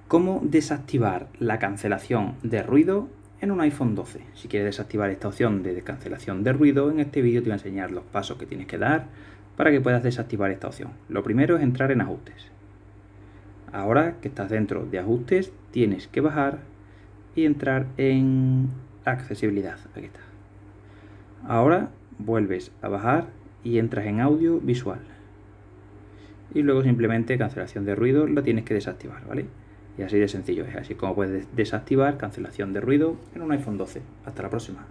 ¿Cómo desactivar la cancelación de ruido en un iPhone 12? Si quieres desactivar esta opción de cancelación de ruido, en este vídeo te voy a enseñar los pasos que tienes que dar para que puedas desactivar esta opción. Lo primero es entrar en ajustes. Ahora que estás dentro de ajustes, tienes que bajar y entrar en accesibilidad. Aquí está. Ahora vuelves a bajar y entras en audio visual. Y luego simplemente cancelación de ruido la tienes que desactivar, ¿vale? Y así de sencillo es, así como puedes desactivar cancelación de ruido en un iPhone 12. Hasta la próxima.